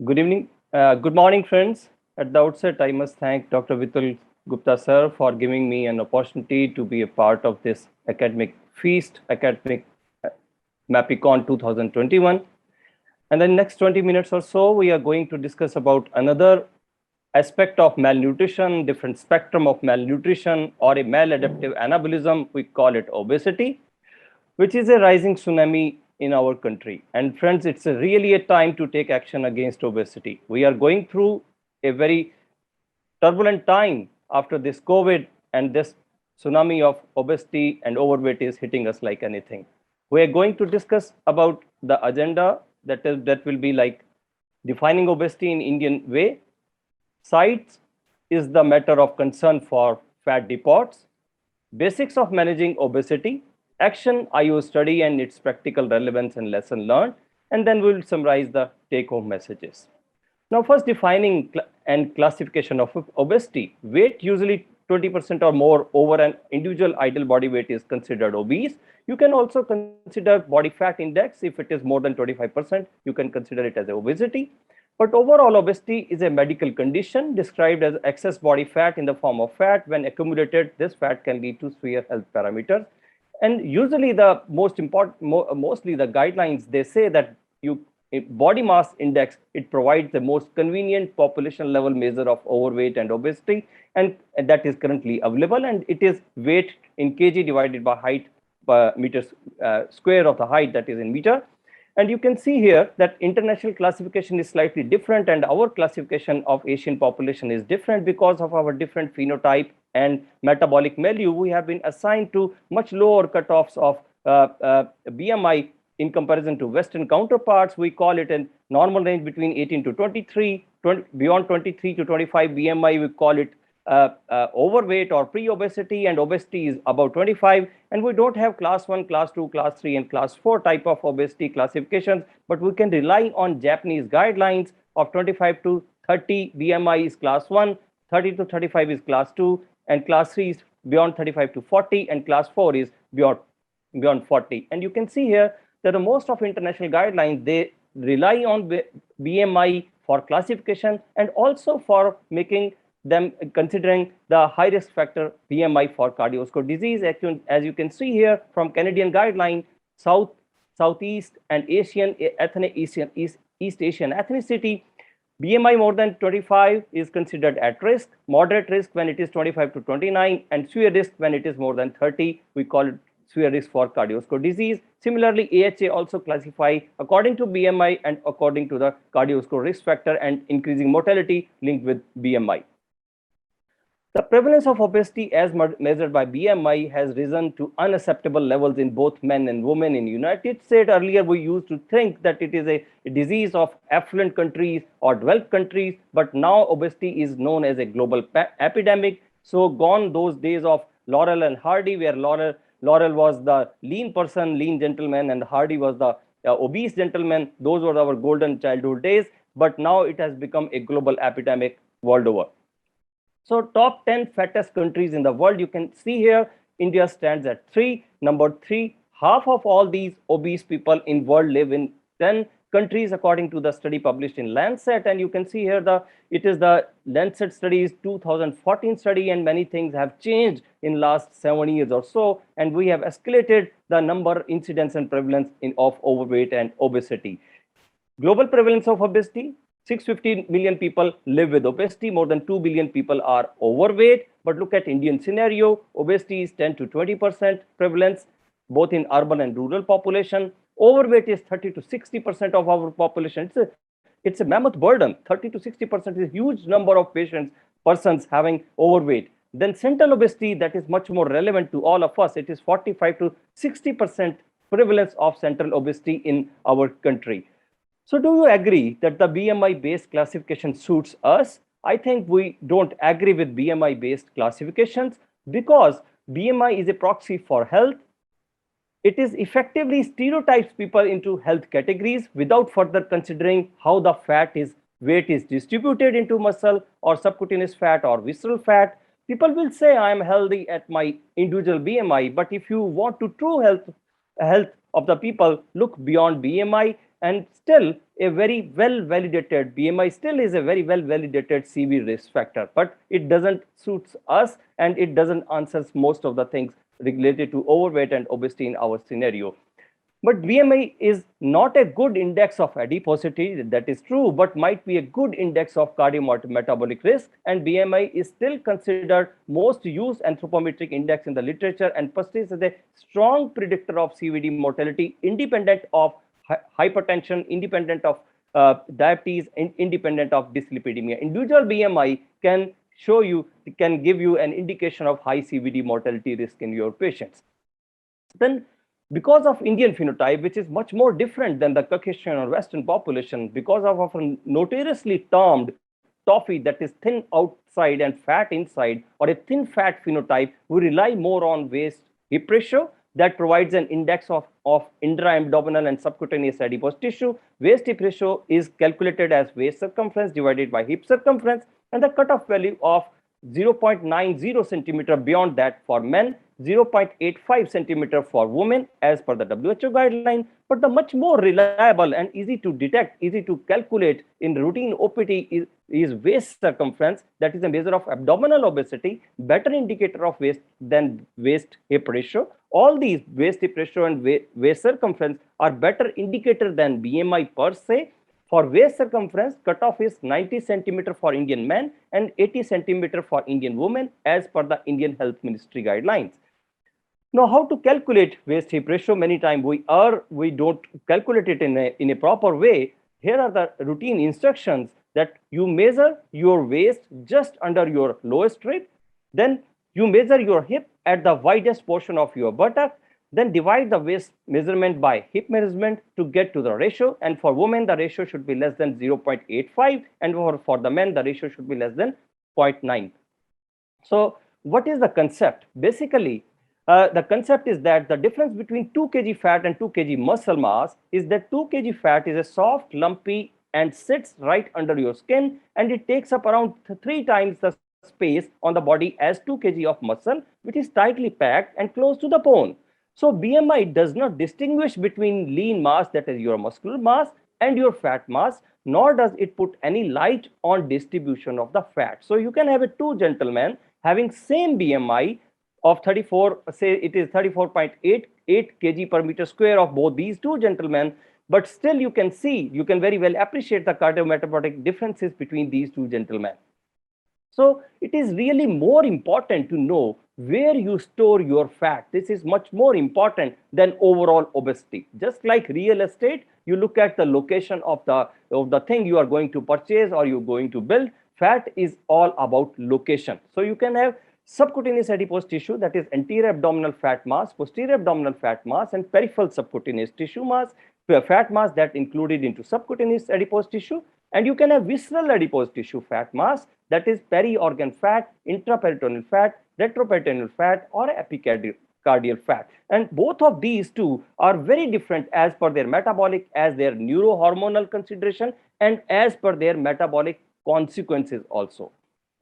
Good evening. Good morning, friends. At the outset, I must thank Dr. Vitul Gupta sir for giving me an opportunity to be a part of this academic feast, academic Mapicon 2021. And then next 20 minutes or so, we are going to discuss about another aspect of malnutrition, different spectrum of malnutrition or a maladaptive anabolism. We call it obesity, which is a rising tsunami in our country. And friends, it's really a time to take action against obesity. We are going through a very turbulent time after this COVID, and this tsunami of obesity and overweight is hitting us like anything. We are going to discuss about the agenda that will be like defining obesity in Indian way. Sites is the matter of concern for fat depots, basics of managing obesity, action IO study and its practical relevance and lesson learned, and then we'll summarize the take home messages. Now, first defining and classification of obesity. Weight usually 20% or more over an individual ideal body weight is considered obese. You can also consider body fat index. If it is more than 25%, you can consider it as obesity. But overall, obesity is a medical condition described as excess body fat in the form of fat. When accumulated, this fat can lead to severe health parameters. And usually, the most important, mostly the guidelines, they say that body mass index, it provides the most convenient population level measure of overweight and obesity, and that is currently available, and it is weight in kg divided by height per meters square of the height, that is in meter. And you can see here that international classification is slightly different, and our classification of Asian population is different because of our different phenotype and metabolic milieu. We have been assigned to much lower cutoffs of BMI in comparison to Western counterparts. We call it a normal range between 18 to 23, beyond 23 to 25 BMI, we call it overweight or pre-obesity, and obesity is about 25. And we don't have class 1, class 2, class 3, and class 4 type of obesity classifications, but we can rely on Japanese guidelines of 25 to 30 BMI is class 1, 30 to 35 is class 2, and class 3 is beyond 35 to 40, and class 4 is beyond 40. And you can see here that the most of international guidelines, they rely on BMI for classification and also for making them considering the high risk factor BMI for cardiovascular disease. As you can see here from Canadian guideline, Southeast and East Asian ethnicity, BMI more than 25 is considered at risk, moderate risk when it is 25 to 29, and severe risk when it is more than 30. We call it severe risk for cardiovascular disease. Similarly, AHA also classify according to BMI and according to the cardiovascular risk factor and increasing mortality linked with BMI. The prevalence of obesity as measured by BMI has risen to unacceptable levels in both men and women in the United States. Earlier, we used to think that it is a disease of affluent countries or developed countries, but now obesity is known as a global epidemic. So gone those days of Laurel and Hardy, where Laurel was the lean person, lean gentleman, and Hardy was the obese gentleman. Those were our golden childhood days, but now it has become a global epidemic world over. So top 10 fattest countries in the world, you can see here, India stands at 3. Number 3, half of all these obese people in world live in 10 countries according to the study published in Lancet. And you can see here it is the Lancet studies 2014 study, and many things have changed in last 7 years or so, and we have escalated the number, incidence and prevalence of overweight and obesity. Global prevalence of obesity, 650 million people live with obesity, more than 2 billion people are overweight. But look at Indian scenario, obesity is 10 to 20% prevalence, both in urban and rural population. Overweight is 30 to 60% of our population. It's a mammoth burden. 30 to 60% is a huge number of persons having overweight. Then central obesity, that is much more relevant to all of us. It is 45 to 60% prevalence of central obesity in our country. So do you agree that the BMI based classification suits us? I think we don't agree with BMI based classifications because BMI is a proxy for health. It is effectively stereotypes people into health categories without further considering how the weight is distributed into muscle or subcutaneous fat or visceral fat. People will say I am healthy at my individual BMI, but if you want to true health of the people, look beyond BMI. and still a very well validated BMI still is a very well validated CV risk factor, but it doesn't suits us and it doesn't answer most of the things related to overweight and obesity in our scenario. But BMI is not a good index of adiposity, that is true, but might be a good index of cardiometabolic risk. And BMI is still considered most used anthropometric index in the literature and persists as a strong predictor of CVD mortality, independent of hypertension, independent of diabetes, independent of dyslipidemia. Individual BMI can show you, can give you an indication of high CVD mortality risk in your patients. Then, because of Indian phenotype, which is much more different than the Caucasian or Western population, because of a notoriously termed toffee that is thin outside and fat inside, or a thin fat phenotype, we rely more on waist hip ratio that provides an index of intra-abdominal and subcutaneous adipose tissue. Waist hip ratio is calculated as waist circumference divided by hip circumference, and the cutoff value of 0.90 centimeter beyond that for men, 0.85 centimeter for women as per the WHO guideline. But the much more reliable and easy to detect, easy to calculate in routine OPT is waist circumference, that is a measure of abdominal obesity, better indicator of waist than waist hip ratio. All these waist hip ratio and waist circumference are better indicator than BMI per se. For waist circumference, cutoff is 90 centimeter for Indian men and 80 centimeter for Indian women as per the Indian Health Ministry guidelines. Now, how to calculate waist hip ratio? Many times we don't calculate it in a proper way. Here are the routine instructions that you measure your waist just under your lowest rib, then you measure your hip at the widest portion of your buttock, then divide the waist measurement by hip measurement to get to the ratio. And for women, the ratio should be less than 0.85, and for the men, the ratio should be less than 0.9. So what is the concept? Basically, the concept is that the difference between 2 kg fat and 2 kg muscle mass is that 2 kg fat is a soft, lumpy, and sits right under your skin, and it takes up around 3 times the space on the body as 2 kg of muscle, which is tightly packed and close to the bone. So BMI does not distinguish between lean mass, that is your muscular mass, and your fat mass, nor does it put any light on distribution of the fat. So you can have two gentlemen having same BMI of 34, say it is 34.88 kg per meter square of both these two gentlemen, but still you can see, you can very well appreciate the cardiometabolic differences between these two gentlemen. So it is really more important to know where you store your fat. This is much more important than overall obesity. Just like real estate, you look at the location of the thing you are going to purchase or you're going to build. Fat is all about location. So you can have subcutaneous adipose tissue, that is anterior abdominal fat mass, posterior abdominal fat mass, and peripheral subcutaneous tissue mass, fat mass that included into subcutaneous adipose tissue. And you can have visceral adipose tissue fat mass, that is peri-organ fat, intraperitoneal fat, retroperitoneal fat, or epicardial fat. And both of these two are very different as per their metabolic, as their neurohormonal consideration, and as per their metabolic consequences also.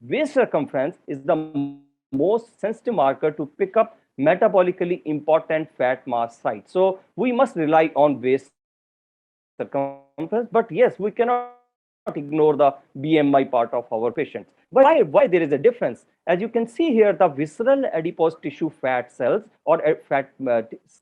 Waist circumference is the most sensitive marker to pick up metabolically important fat mass sites. So we must rely on waist circumference, but yes, we cannot ignore the BMI part of our patients. But why there is a difference? As you can see here, the visceral adipose tissue fat cells or fat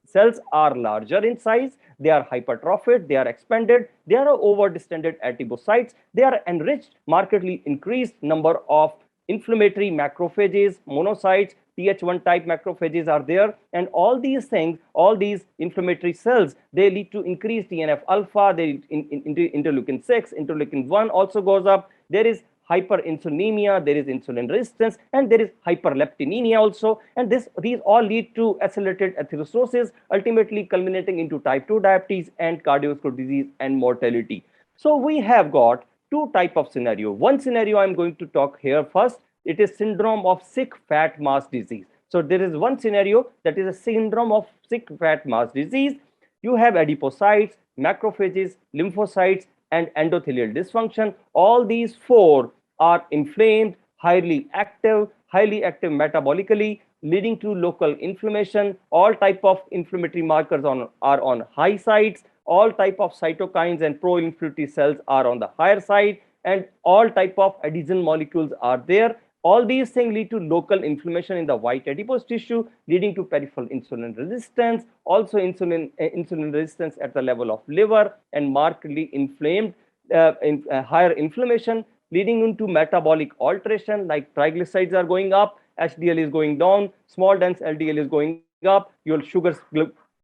cells are larger in size, they are hypertrophied, they are expanded, they are over-distended adipocytes, they are enriched, markedly increased number of inflammatory macrophages, monocytes, Th1 type macrophages are there, and all these things, all these inflammatory cells, they lead to increased TNF alpha, they interleukin 6, interleukin 1 also goes up, there is hyperinsulinemia, there is insulin resistance, and there is hyperleptinemia also, and these all lead to accelerated atherosclerosis, ultimately culminating into type 2 diabetes and cardiovascular disease and mortality. So we have got two type of scenario. One scenario I'm going to talk here first. It is syndrome of sick fat mass disease. So there is one scenario that is a syndrome of sick fat mass disease. You have adipocytes, macrophages, lymphocytes, and endothelial dysfunction. All these four are inflamed, highly active metabolically, leading to local inflammation. All type of inflammatory markers are on high sides. all type of cytokines and pro-inflammatory cells are on the higher side, and all type of adhesion molecules are there. All these things lead to local inflammation in the white adipose tissue, leading to peripheral insulin resistance, also insulin resistance at the level of liver, and markedly inflamed higher inflammation, leading into metabolic alteration, like triglycerides are going up, HDL is going down, small dense LDL is going up, your sugars,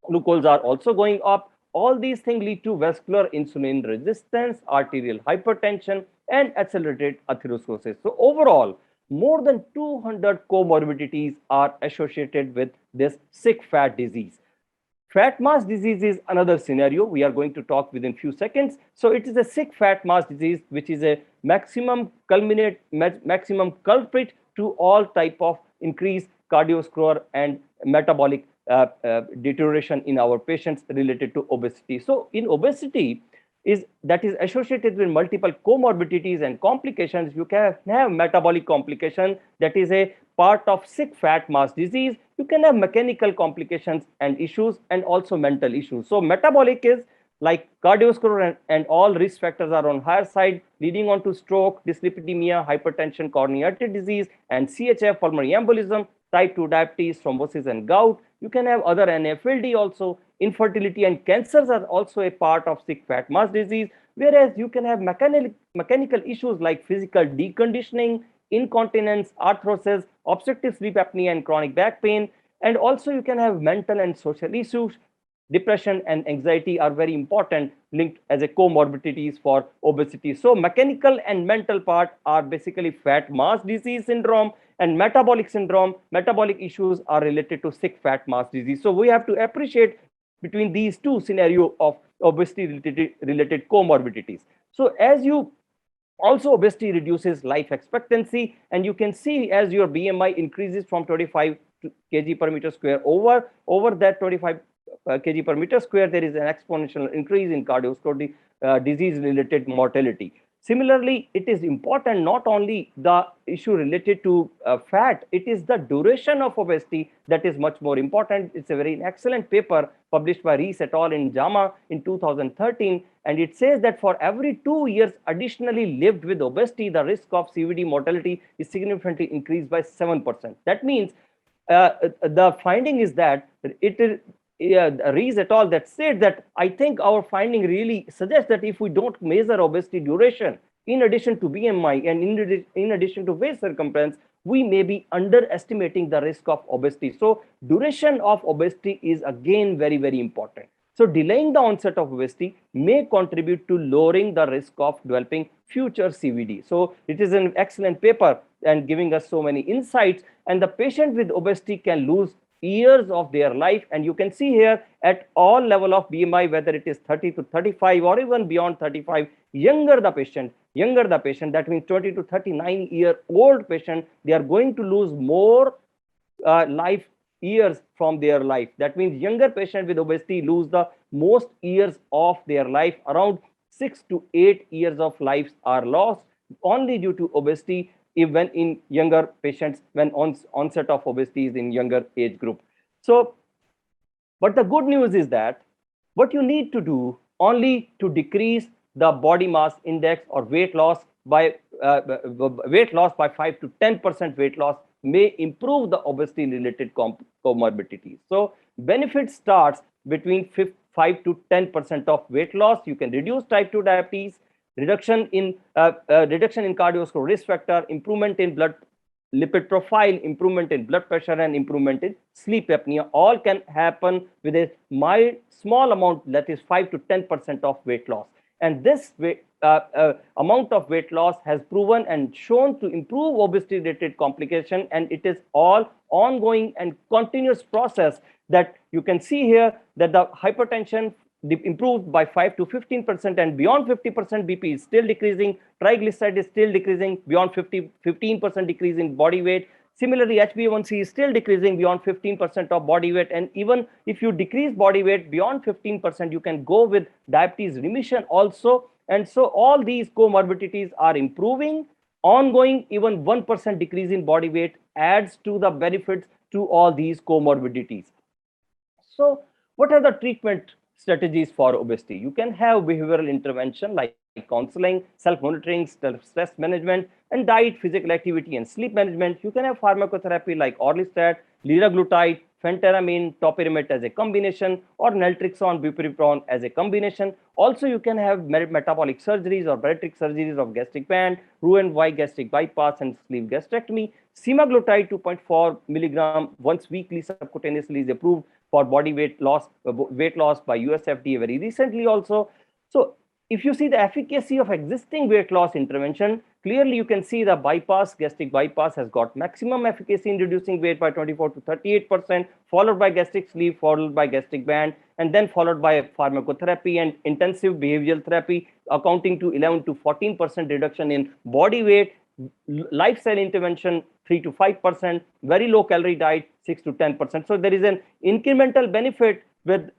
glucose are also going up. All these things lead to vascular insulin resistance, arterial hypertension, and accelerated atherosclerosis. So overall, more than 200 comorbidities are associated with this sick fat disease. Fat mass disease is another scenario we are going to talk within few seconds. So it is a sick fat mass disease, which is a maximum culprit to all type of increased cardiovascular and metabolic deterioration in our patients related to obesity. So in obesity, that is associated with multiple comorbidities and complications. You can have metabolic complication, that is a part of sick fat mass disease. You can have mechanical complications and issues, and also mental issues. So metabolic is like cardiovascular, and all risk factors are on higher side, leading on to stroke, dyslipidemia, hypertension, coronary artery disease, and CHF, pulmonary embolism, type 2 diabetes, thrombosis, and gout. You can have other NAFLD also. Infertility and cancers are also a part of sick fat mass disease, whereas you can have mechanical issues like physical deconditioning, incontinence, arthrosis, obstructive sleep apnea, and chronic back pain. And also you can have mental and social issues. Depression and anxiety are very important, linked as a comorbidities for obesity. So mechanical and mental part are basically fat mass disease syndrome, and metabolic syndrome, metabolic issues are related to sick fat mass disease. So we have to appreciate between these two scenarios of obesity related comorbidities. So as you also, obesity reduces life expectancy, and you can see as your BMI increases from 25 kg per meter square over that 25 kg per meter square, there is an exponential increase in cardiovascular disease related mortality. Similarly, it is important not only the issue related to fat, it is the duration of obesity that is much more important. It's a very excellent paper published by Rees et al. In JAMA in 2013, and it says that for every 2 years additionally lived with obesity, the risk of CVD mortality is significantly increased by 7%. That means the finding is that it is Rees et al. That said that I think our finding really suggests that if we don't measure obesity duration in addition to BMI and in addition to waist circumference, we may be underestimating the risk of obesity. So duration of obesity is again very, very important. So delaying the onset of obesity may contribute to lowering the risk of developing future CVD. So it is an excellent paper and giving us so many insights, and the patient with obesity can lose years of their life. And you can see here at all level of BMI, whether it is 30 to 35 or even beyond 35, younger the patient, that means 20 to 39-year-old patient, they are going to lose more life years from their life. That means younger patient with obesity lose the most years of their life. Around 6 to 8 years of lives are lost only due to obesity, even in younger patients, when onset of obesity is in younger age group. So, but the good news is that what you need to do only to decrease the body mass index or weight loss by 5 to 10% weight loss may improve the obesity related comorbidities. So benefit starts between 5 to 10% of weight loss. You can reduce type 2 diabetes, reduction in cardiovascular risk factor, improvement in blood lipid profile, improvement in blood pressure, and improvement in sleep apnea. All can happen with a mild, small amount, that is 5 to 10% of weight loss. And this amount of weight loss has proven and shown to improve obesity-related complication, and it is all ongoing and continuous process that you can see here that the hypertension improved by 5 to 15%, and beyond 50% BP is still decreasing, triglyceride is still decreasing, beyond 15% decrease in body weight. Similarly, HbA1c is still decreasing beyond 15% of body weight, and even if you decrease body weight beyond 15%, you can go with diabetes remission also. And so all these comorbidities are improving, ongoing. Even 1% decrease in body weight adds to the benefits to all these comorbidities. So what are the treatment strategies for obesity. You can have behavioral intervention like counseling, self-monitoring, stress management, and diet, physical activity, and sleep management. You can have pharmacotherapy like orlistat, liraglutide, phentermine, topiramate as a combination, or naltrexone, bupropion as a combination. Also, you can have metabolic surgeries or bariatric surgeries of gastric band, Roux-en-Y gastric bypass, and sleeve gastrectomy. Semaglutide 2.4 milligram once weekly subcutaneously is approved for body weight loss by US FDA very recently also. So if you see the efficacy of existing weight loss intervention, clearly you can see the gastric bypass has got maximum efficacy in reducing weight by 24 to 38%, followed by gastric sleeve, followed by gastric band, and then followed by pharmacotherapy and intensive behavioral therapy, accounting to 11 to 14% reduction in body weight. Lifestyle intervention 3 to 5%, very low calorie diet 6 to 10%. So there is an incremental benefit with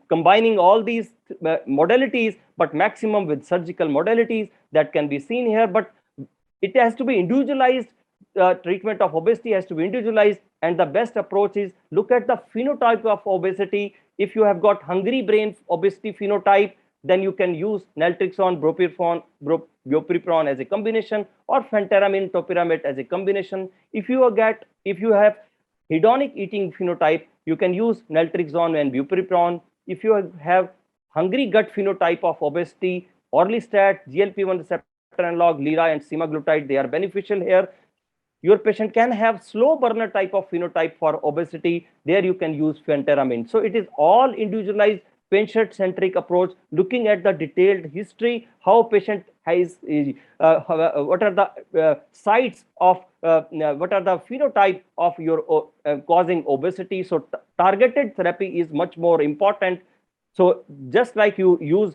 combining all these modalities, but maximum with surgical modalities that can be seen here. But it has to be individualized. Treatment of obesity has to be individualized, and the best approach is look at the phenotype of obesity. If you have got hungry brain obesity phenotype, then you can use naltrexone, bupropion as a combination, or phentermine, topiramate as a combination. If you have hedonic eating phenotype, you can use naltrexone and bupropion. If you have hungry gut phenotype of obesity, orlistat, GLP-1 receptor analog, lira, and semaglutide, they are beneficial here. Your patient can have slow burner type of phenotype for obesity. There you can use phentermine. So it is all individualized, patient-centric approach, looking at the detailed history, how patient has, what are the sites of, what are the phenotype of your causing obesity. So targeted therapy is much more important. So just like you use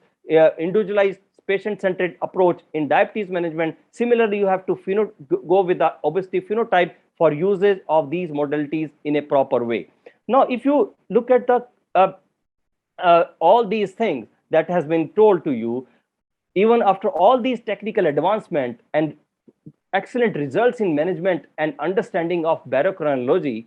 individualized patient-centered approach in diabetes management, similarly you have to go with the obesity phenotype for usage of these modalities in a proper way. Now, if you look at the all these things that has been told to you, even after all these technical advancement and excellent results in management and understanding of barochronology,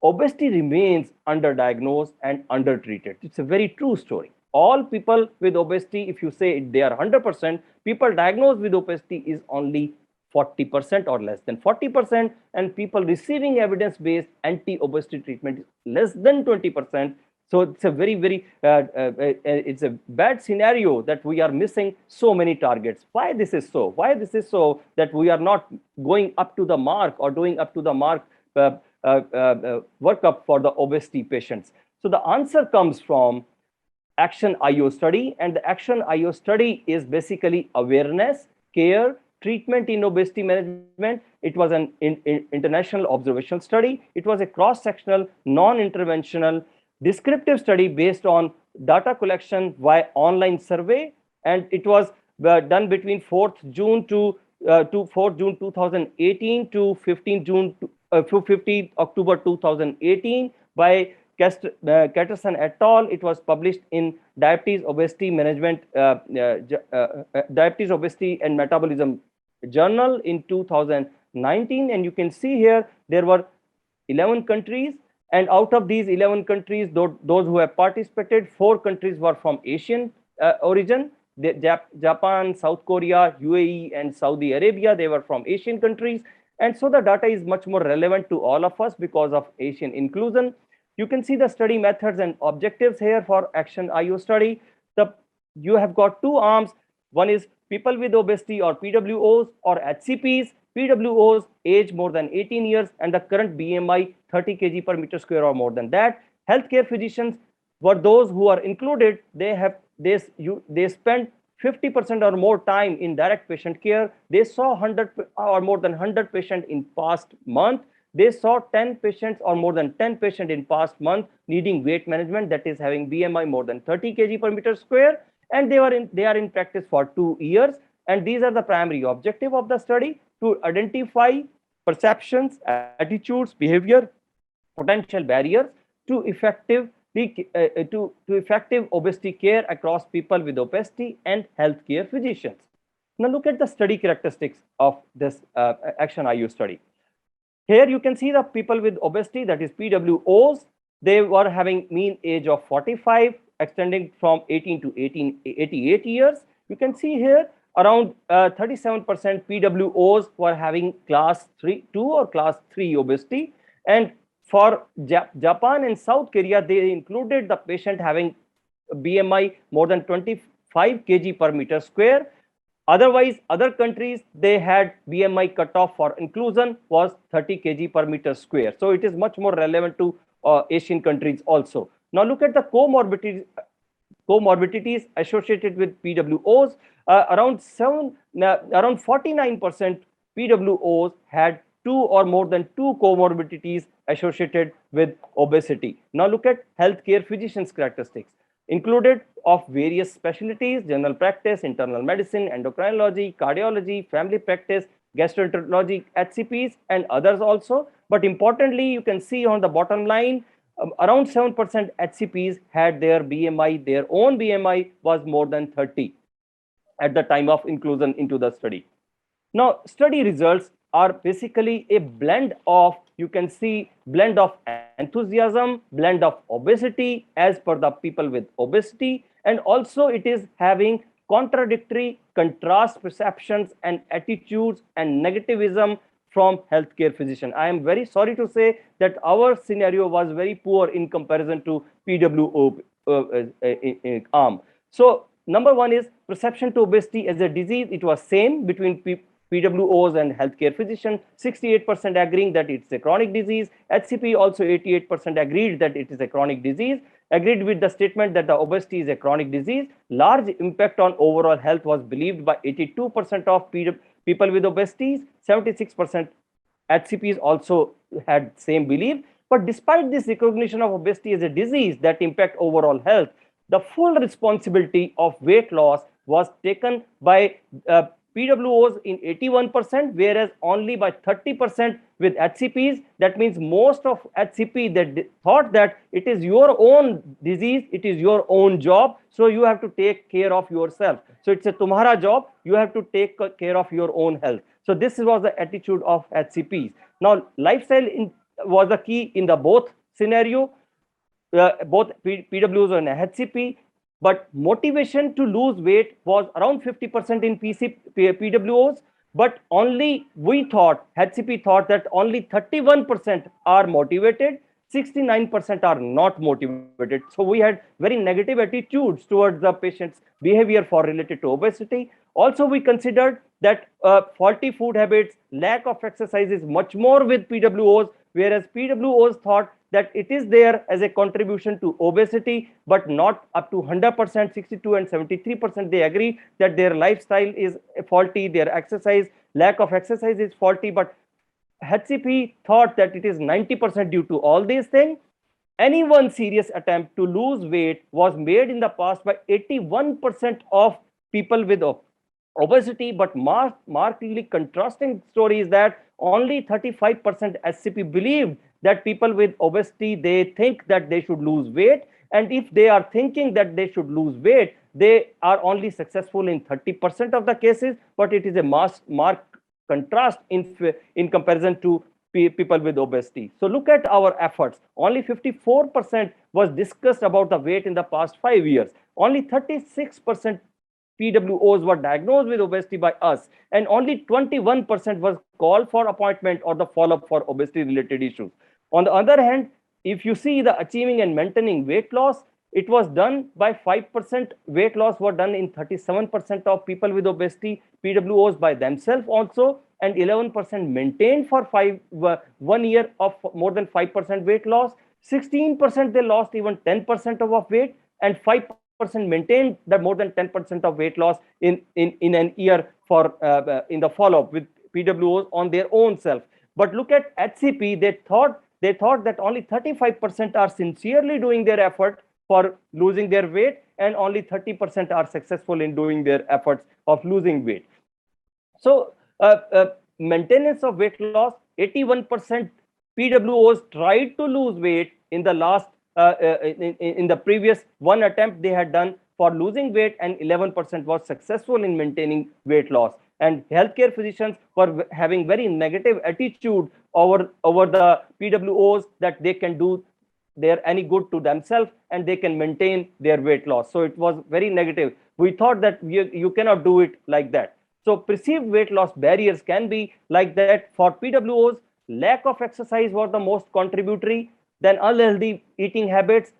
obesity remains underdiagnosed and undertreated. It's a very true story. All people with obesity, if you say they are 100%, people diagnosed with obesity is only 40% or less than 40%, and people receiving evidence-based anti-obesity treatment is less than 20%. So it's a very it's a bad scenario that we are missing so many targets. Why this is so? Why this is so that we are not going up to the mark or doing up to the mark workup for the obesity patients? So the answer comes from ACTION-IO study, and the ACTION-IO study is basically awareness, care, treatment in obesity management. It was an international observational study. It was a cross-sectional, non-interventional, descriptive study based on data collection via online survey, and it was done between 4th June to 4th June 2018 to 15 October 2018 by Catterson et al. It was published in Diabetes, Obesity Management, Diabetes, Obesity and Metabolism Journal in 2019. And you can see here there were 11 countries, and out of these 11 countries, those who have participated, 4 countries were from Asian origin. Japan, South Korea, UAE, and Saudi Arabia, they were from Asian countries. And so the data is much more relevant to all of us because of Asian inclusion. You can see the study methods and objectives here for ACTION-IO study. You have got 2 arms. One is people with obesity or PWOs or HCPs. PWOs age more than 18 years and the current BMI 30 kg per meter square or more than that. Healthcare physicians were those who are included. They spent 50% or more time in direct patient care. They saw 100 or more than 100 patients in past month. They saw 10 patients or more than 10 patients in past month needing weight management, that is having BMI more than 30 kg per meter square, and they are in practice for 2 years. And these are the primary objective of the study: to identify perceptions, attitudes, behavior, potential barriers to effective obesity care across people with obesity and healthcare physicians. Now look at the study characteristics of this ACTION-IO study. Here you can see the people with obesity, that is PWOs. They were having mean age of 45 extending from 18 to 88 years. You can see here around 37% PWOs were having class 2 or class 3 obesity. And for Japan and South Korea, they included the patient having BMI more than 25 kg per meter square. Otherwise, other countries, they had BMI cutoff for inclusion was 30 kg per meter square. So it is much more relevant to Asian countries also. Now look at the comorbidities associated with PWOs. Around 49% PWOs had 2 or more than 2 comorbidities associated with obesity. Now look at healthcare physicians' characteristics included of various specialties: general practice, internal medicine, endocrinology, cardiology, family practice, gastroenterology, HCPs, and others also. But importantly, you can see on the bottom line, around 7% HCPs had their BMI, their own BMI was more than 30 at the time of inclusion into the study. Now, study results are basically a blend of, you can see, blend of enthusiasm, blend of obesity as per the people with obesity, and also it is having contradictory contrast perceptions and attitudes and negativism from healthcare physician. I am very sorry to say that our scenario was very poor in comparison to PWO arm. So number one is perception to obesity as a disease. It was same between PWOs and healthcare physicians. 68% agreeing that it's a chronic disease. HCP also 88% agreed that it is a chronic disease. Agreed with the statement that the obesity is a chronic disease. Large impact on overall health was believed by 82% of people with obesity. 76% HCPs also had same belief. But despite this recognition of obesity as a disease that impact overall health, the full responsibility of weight loss was taken by PWOs in 81%, whereas only by 30% with HCPs. That means most of HCP that thought that it is your own disease, it is your own job, so you have to take care of yourself. So it's a tumhara job, you have to take care of your own health. So this was the attitude of HCPs. Now, lifestyle was the key in the both scenario, both PWOs and HCP. But motivation to lose weight was around 50% in PWOs, but only we thought, HCP thought that only 31% are motivated, 69% are not motivated. So we had very negative attitudes towards the patient's behavior for related to obesity. Also, we considered that faulty food habits, lack of exercise is much more with PWOs, whereas PWOs thought that it is there as a contribution to obesity, but not up to 100%. 62 and 73% they agree that their lifestyle is faulty, their exercise, lack of exercise is faulty, but HCP thought that it is 90% due to all these things. Any one serious attempt to lose weight was made in the past by 81% of people with obesity, but markedly contrasting story is that only 35% HCP believed that people with obesity, they think that they should lose weight, and if they are thinking that they should lose weight, they are only successful in 30% of the cases, but it is a marked contrast in comparison to people with obesity. So look at our efforts. Only 54% was discussed about the weight in the past 5 years. Only 36% PWOs were diagnosed with obesity by us, and only 21% was called for appointment or the follow-up for obesity related issues. On the other hand, if you see the achieving and maintaining weight loss, it was done by 5%. Weight loss were done in 37% of people with obesity, PWOs by themselves also, and 11% maintained for 1 year of more than 5% weight loss. 16% they lost even 10% of weight, and 5% maintained that more than 10% of weight loss in an year for in the follow-up with PWOs on their own self. But look at HCP, they thought that only 35% are sincerely doing their effort for losing their weight, and only 30% are successful in doing their efforts of losing weight. So maintenance of weight loss, 81% PWOs tried to lose weight in the last in the previous one attempt they had done for losing weight, and 11% was successful in maintaining weight loss. And healthcare physicians were having very negative attitude over the PWOs that they can do they're any good to themselves and they can maintain their weight loss. So it was very negative. We thought that you cannot do it like that. So perceived weight loss barriers can be like that. For PWOs, lack of exercise was the most contributory, then unhealthy eating habits.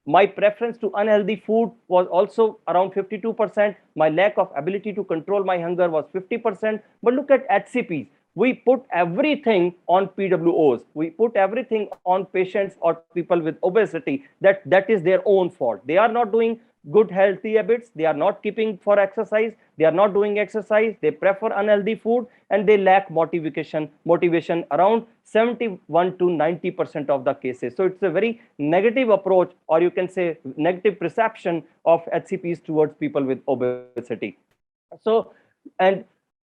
My preference to unhealthy food was also around 52%. My lack of ability to control my hunger was 50%. But look at HCPs. We put everything on PWOs. We put everything on patients or people with obesity that is their own fault. They are not doing good healthy habits. They are not keeping for exercise. They are not doing exercise. They prefer unhealthy food and they lack motivation around 71 to 90% of the cases. So it's a very negative approach, or you can say negative perception of HCPs towards people with obesity. So, and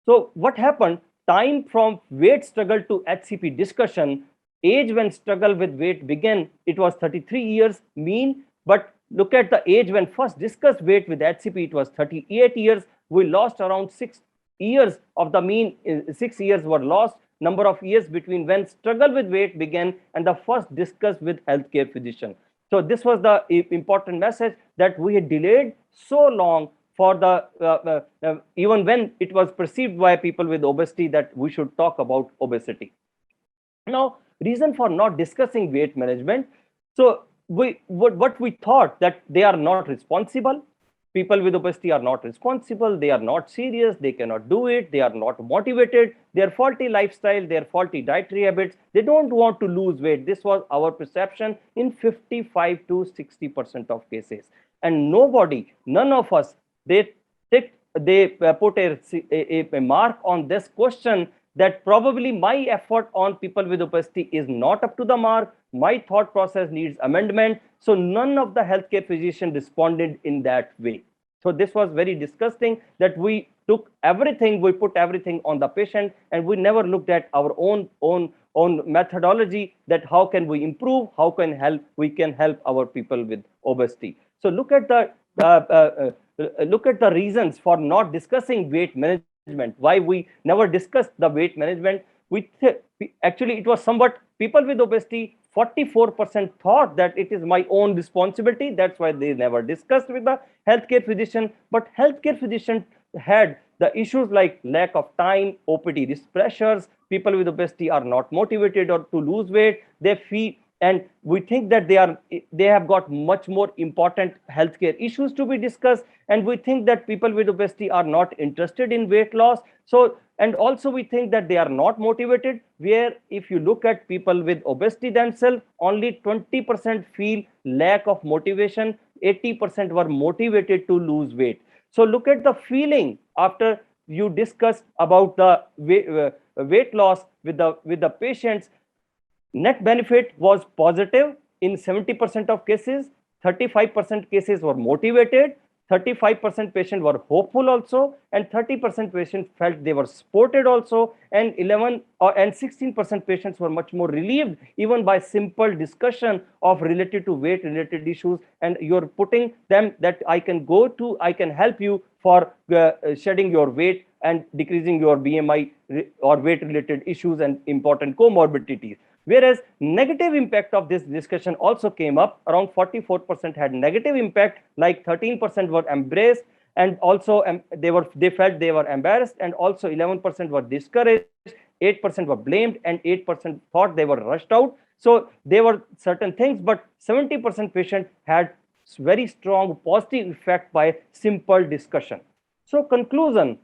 so what happened? Time from weight struggle to HCP discussion, age when struggle with weight began, it was 33 years mean. But look at the age when first discussed weight with HCP, it was 38 years. We lost around 6 years of the mean. 6 years were lost. Number of years between when struggle with weight began and the first discussed with healthcare physician. So this was the important message, that we had delayed so long for the even when it was perceived by people with obesity that we should talk about obesity. Now, reason for not discussing weight management. So what we thought, that they are not responsible. People with obesity are not responsible. They are not serious. They cannot do it. They are not motivated. Their faulty lifestyle, their faulty dietary habits. They don't want to lose weight. This was our perception in 55 to 60% of cases. And none of us, they put a mark on this question, that probably my effort on people with obesity is not up to the mark. My thought process needs amendment. So none of the healthcare physicians responded in that way. So this was very disgusting, that we took everything, we put everything on the patient, and we never looked at our own methodology, that how can we improve, how can we help our people with obesity. So look at the reasons for not discussing weight management. Why we never discussed the weight management? Actually, it was somewhat, people with obesity, 44% thought that it is my own responsibility. That's why they never discussed with the healthcare physician. But healthcare physician had the issues like lack of time, OPD risk pressures. People with obesity are not motivated or to lose weight. They feel, and we think that they have got much more important healthcare issues to be discussed, and we think that people with obesity are not interested in weight loss. So, and also we think that they are not motivated, where if you look at people with obesity themselves, only 20% feel lack of motivation, 80% were motivated to lose weight. So look at the feeling after you discuss about the weight loss with the patients. Net benefit was positive in 70% of cases. 35% cases were motivated. 35% patients were hopeful also, and 30% patients felt they were supported also, and 16% patients were much more relieved even by simple discussion of related to weight related issues, and you're putting them that I can help you for shedding your weight and decreasing your BMI or weight related issues and important comorbidities. Whereas negative impact of this discussion also came up. Around 44% had negative impact, like 13% were embraced, and also they felt they were embarrassed, and also 11% were discouraged, 8% were blamed, and 8% thought they were rushed out. So there were certain things, but 70% patients had very strong positive effect by simple discussion. So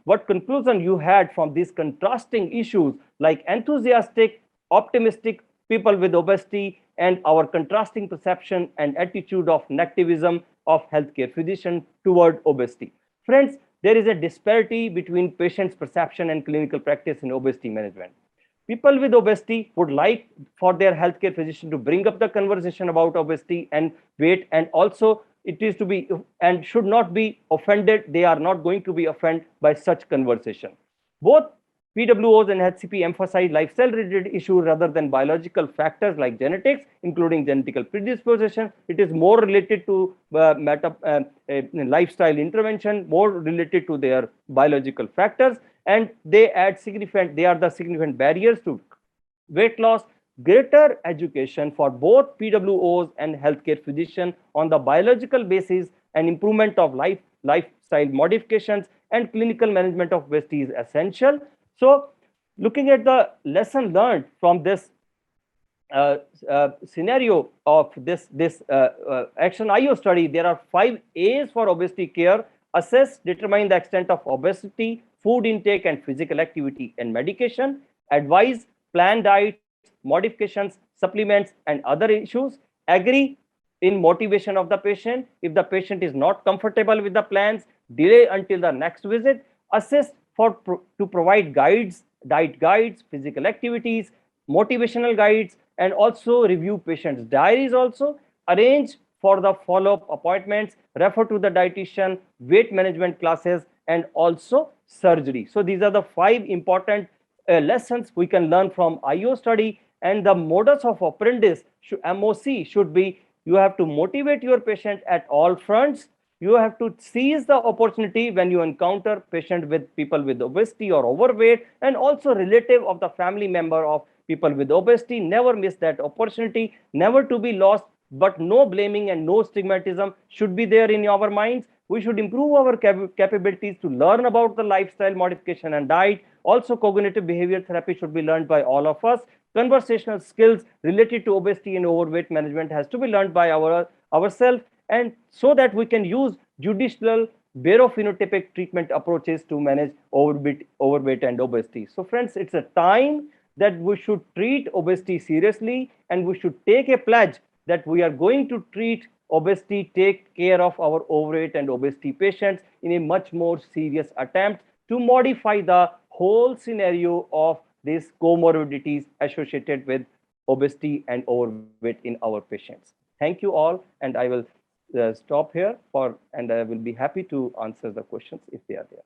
what conclusion you had from these contrasting issues like enthusiastic, optimistic people with obesity, and our contrasting perception and attitude of negativism of healthcare physicians toward obesity? Friends, there is a disparity between patients' perception and clinical practice in obesity management. People with obesity would like for their healthcare physician to bring up the conversation about obesity and weight, and also it is to be and should not be offended. They are not going to be offended by such conversation. Both PWOs and HCP emphasize lifestyle-related issues rather than biological factors like genetics, including genetical predisposition. It is more related to lifestyle intervention, more related to their biological factors, and they are the significant barriers to weight loss. greater education for both PWOs and healthcare physicians on the biological basis and improvement of lifestyle modifications and clinical management of obesity is essential. So, looking at the lesson learned from this scenario of this Action IO study, there are 5 A's for obesity care: assess, determine the extent of obesity, food intake and physical activity, and medication; advise, plan diets, modifications, supplements, and other issues; agree in motivation of the patient. If the patient is not comfortable with the plans, delay until the next visit; assist to provide guides, diet guides, physical activities, motivational guides, and also review patients' diaries. Also, arrange for the follow-up appointments, refer to the dietitian, weight management classes, and also surgery. So these are the 5 important lessons we can learn from IO study. And the modus of operandi, MOC, should be: you have to motivate your patient at all fronts. You have to seize the opportunity when you encounter patient with people with obesity or overweight, and also relative of the family member of people with obesity. Never miss that opportunity, never to be lost. But no blaming and no stigmatism should be there in our minds. We should improve our capabilities to learn about the lifestyle modification and diet. Also, cognitive behavior therapy should be learned by all of us. Conversational skills related to obesity and overweight management has to be learned by ourselves, and so that we can use judicial barophenotypic treatment approaches to manage overweight and obesity. So friends, it's a time that we should treat obesity seriously, and we should take a pledge that we are going to treat obesity, take care of our overweight and obesity patients in a much more serious attempt to modify the whole scenario of these comorbidities associated with obesity and overweight in our patients. Thank you all, and I will stop here and I will be happy to answer the questions if they are there.